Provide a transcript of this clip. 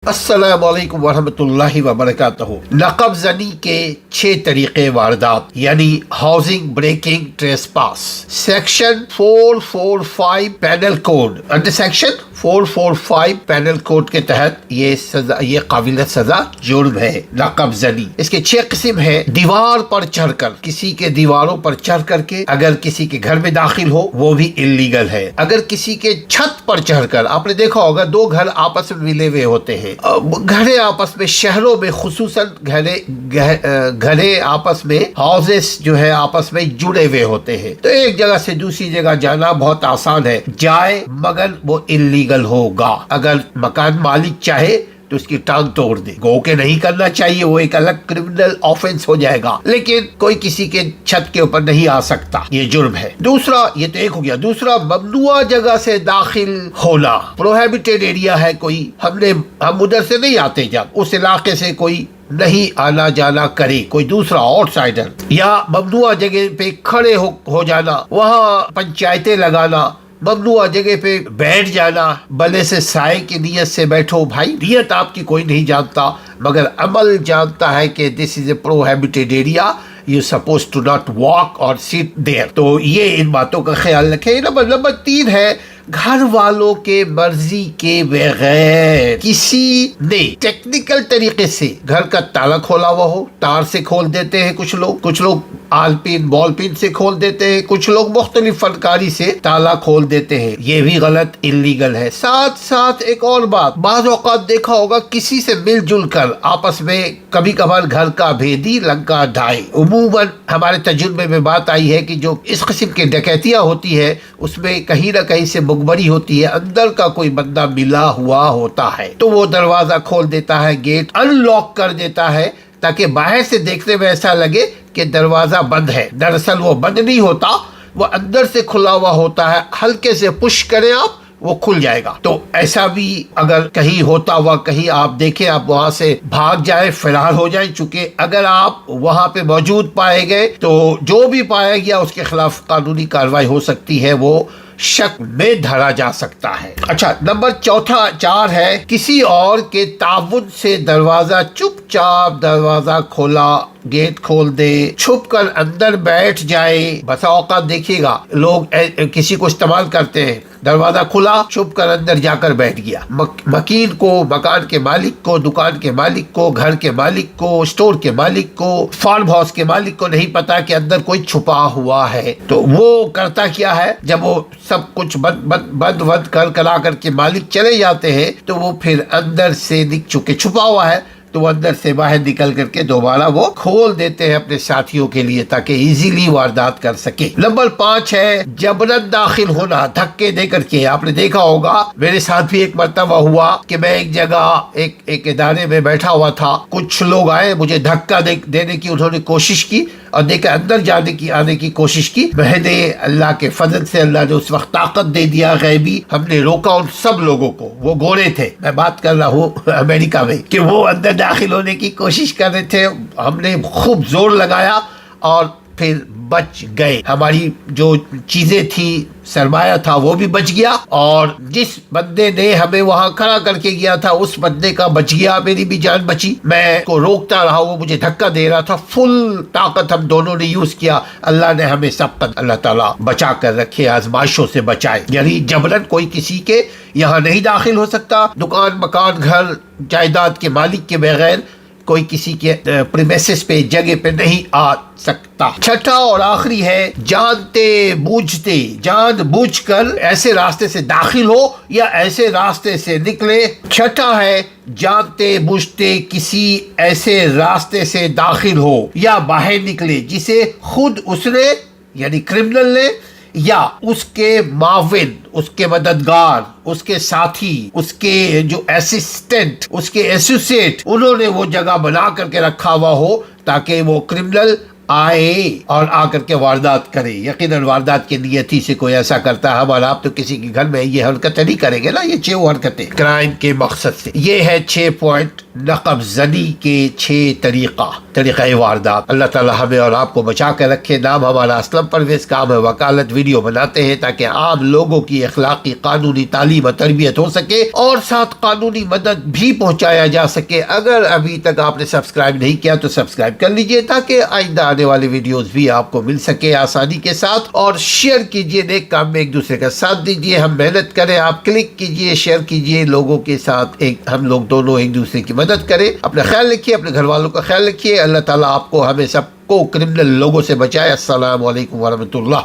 السلام علیکم ورحمۃ اللہ وبرکاتہ۔ نقب زنی کے 6 طریقے واردات یعنی housing breaking trespass, section 445 penal code, under section 445 penal code کے تحت یہ قابل سزا جرم ہے نقب زنی۔ اس کے 6 قسم ہیں۔ دیوار پر چڑھ کر، کسی کے دیواروں پر چڑھ کر کے اگر کسی کے گھر میں داخل ہو وہ بھی انلیگل ہے۔ اگر کسی کے چھت پر چڑھ کر، آپ نے دیکھا ہوگا 2 گھر آپس میں ملے ہوئے ہوتے ہیں، گھریں آپس میں، شہروں میں خصوصاً گھریں آپس میں، ہاؤسز جو ہے آپس میں جڑے ہوئے ہوتے ہیں، تو ایک جگہ سے دوسری جگہ جانا بہت آسان ہے، جائے مگر وہ انلیگل ہوگا۔ اگر مکان مالک چاہے تو اس کی ٹانگ توڑ دے، گو کہ نہیں کرنا چاہیے، وہ ایک الگ کرمنل آفینس ہو جائے گا، لیکن کوئی کسی کے چھت کے اوپر نہیں آ سکتا، یہ جرم ہے۔ دوسرا، یہ تو ایک ہو گیا۔ دوسرا، ممنوع جگہ سے داخل ہونا، پروہیبٹڈ ایریا ہے کوئی، ہم ادھر سے نہیں آتے، جب اس علاقے سے کوئی نہیں آنا جانا کرے، کوئی دوسرا آؤٹ سائڈر، یا ممنوع جگہ پہ کھڑے ہو جانا، وہاں پنچایتیں لگانا، ممنوع جگہ پہ بیٹھ جانا، بلے سے سائے کی نیت سے بیٹھو، بھائی نیت آپ کی کوئی نہیں جانتا مگر عمل جانتا ہے کہ this is a prohibited area, you suppose to not walk or sit their. تو یہ ان باتوں کا خیال رکھیں۔ نمبر 3 ہے گھر والوں کے مرضی کے بغیر کسی نے ٹیکنیکل طریقے سے گھر کا تالا کھولا ہوا ہو، تار سے کھول دیتے ہیں کچھ لوگ آل پین بال پین سے کھول دیتے ہیں، کچھ لوگ مختلف فنکاری سے تالا کھول دیتے ہیں، یہ بھی غلط، انلیگل ہے۔ ساتھ ایک اور بات، بعض اوقات دیکھا ہوگا کسی سے مل جل کر آپس میں کبھی کبھار گھر کا بھیدی لنکا ڈھائی۔ عموماً ہمارے تجربے میں بات آئی ہے کہ جو اس قسم کی ڈکیتیاں ہوتی ہے اس میں کہیں نہ کہیں سے مخبری ہوتی ہے، اندر کا کوئی بندہ ملا ہوا ہوتا ہے، تو وہ دروازہ کھول دیتا ہے، گیٹ ان لاک کر دیتا ہے تاکہ باہر سے دیکھنے میں ایسا لگے کہ دروازہ بند ہے، دراصل وہ بند نہیں ہوتا، وہ اندر سے کھلا ہوا ہوتا ہے، ہلکے سے پش کریں آپ وہ کھل جائے گا۔ تو ایسا بھی اگر کہیں ہوتا ہوا کہیں آپ دیکھیں، آپ وہاں سے بھاگ جائیں، فرار ہو جائیں، چونکہ اگر آپ وہاں پہ موجود پائے گئے تو جو بھی پایا گیا اس کے خلاف قانونی کارروائی ہو سکتی ہے، وہ شک میں دھرا جا سکتا ہے۔ اچھا، نمبر 4 ہے کسی اور کے تعاون سے دروازہ، چپ چاپ دروازہ کھولا، گیٹ کھول دے، چھپ کر اندر بیٹھ جائے۔ بسا اوقات دیکھیے گا لوگ کسی کو استعمال کرتے ہیں، دروازہ کھلا، چھپ کر اندر جا کر بیٹھ گیا۔ مکین کو، مکان کے مالک کو، دکان کے مالک کو، گھر کے مالک کو، اسٹور کے مالک کو، فارم ہاؤس کے مالک کو نہیں پتا کہ اندر کوئی چھپا ہوا ہے، تو وہ کرتا کیا ہے، جب وہ سب کچھ بند کرا کر کے مالک چلے جاتے ہیں تو وہ پھر اندر سے چونکہ چھپا ہوا ہے تو وہ اندر سے باہر نکل کر کے دوبارہ وہ کھول دیتے ہیں اپنے ساتھیوں کے لیے تاکہ ایزیلی واردات کر سکے۔ نمبر 5 ہے جبرن داخل ہونا، دھکے دے کر کے۔ آپ نے دیکھا ہوگا، میرے ساتھ بھی ایک مرتبہ ہوا کہ میں ایک جگہ ایک ادارے میں بیٹھا ہوا تھا، کچھ لوگ آئے، مجھے دھکا دینے کی انہوں نے کوشش کی اور دیکھا اندر آنے کی کوشش کی، میں نے اللہ کے فضل سے، اللہ نے اس وقت طاقت دے دیا غیبی، ہم نے روکا ان سب لوگوں کو، وہ گورے تھے، میں بات کر رہا ہوں امریکہ میں، کہ وہ اندر داخل ہونے کی کوشش کر رہے تھے، ہم نے خوب زور لگایا اور پھر بچ گئے، ہماری جو چیزیں تھی، سرمایہ تھا وہ بھی بچ گیا، اور جس بندے نے ہمیں وہاں کھڑا کر کے گیا تھا اس بندے کا بچ گیا، میری بھی جان بچی۔ میں کو روکتا رہا، وہ مجھے دھکا دے رہا تھا، فل طاقت ہم دونوں نے یوز کیا، اللہ نے ہمیں سب پر اللہ تعالیٰ بچا کر رکھے، آزمائشوں سے بچائے۔ یعنی جبرن کوئی کسی کے یہاں نہیں داخل ہو سکتا، دکان، مکان، گھر، جائیداد کے مالک کے بغیر کوئی کسی کے پریمیسس پہ، جگہ پہ نہیں آ سکتا۔ 6 اور آخری ہے جان بوجھ کر ایسے راستے سے داخل ہو یا ایسے راستے سے نکلے۔ 6 ہے جانتے بوجھتے کسی ایسے راستے سے داخل ہو یا باہر نکلے جسے خود اس نے یعنی کرمنل نے یا اس کے معاون، اس کے مددگار، اس کے ساتھی، اس کے جو اسسٹنٹ، اس کے ایسوسیٹ، انہوں نے وہ جگہ بنا کر کے رکھا ہوا ہو تاکہ وہ کرمنل آئے اور آ کر کے واردات کرے۔ یقیناً واردات کی نیتی سے کوئی ایسا کرتا ہے، ہمارا آپ تو کسی کے گھر میں یہ حرکتیں نہیں کریں گے نا، یہ 6 حرکتیں کرائم کے مقصد سے۔ یہ ہے 6 پوائنٹ نقب زنی کے 6 طریقہ واردات۔ اللہ تعالی ہمیں اور آپ کو بچا کر رکھے۔ نام ہمارا اسلم پرویز، کام ہے وکالت۔ ویڈیو بناتے ہیں تاکہ عام لوگوں کی اخلاقی قانونی تعلیم اور تربیت ہو سکے اور ساتھ قانونی مدد بھی پہنچایا جا سکے۔ اگر ابھی تک آپ نے سبسکرائب نہیں کیا تو سبسکرائب کر لیجئے تاکہ آئندہ آنے والے ویڈیوز بھی آپ کو مل سکے آسانی کے ساتھ، اور شیئر کیجئے، نیک کام میں ایک دوسرے کا ساتھ دیجئے۔ ہم محنت کریں، آپ کلک کیجئے، شیئر کیجئے لوگوں کے ساتھ، ہم لوگ دونوں ایک دوسرے کی مدد کریں۔ اپنا خیال رکھیے، اپنے گھر والوں کا خیال رکھیے۔ اللہ تعالیٰ آپ کو، ہمیں سب کو کرمنل لوگوں سے بچائے۔ السلام علیکم ورحمۃ اللہ۔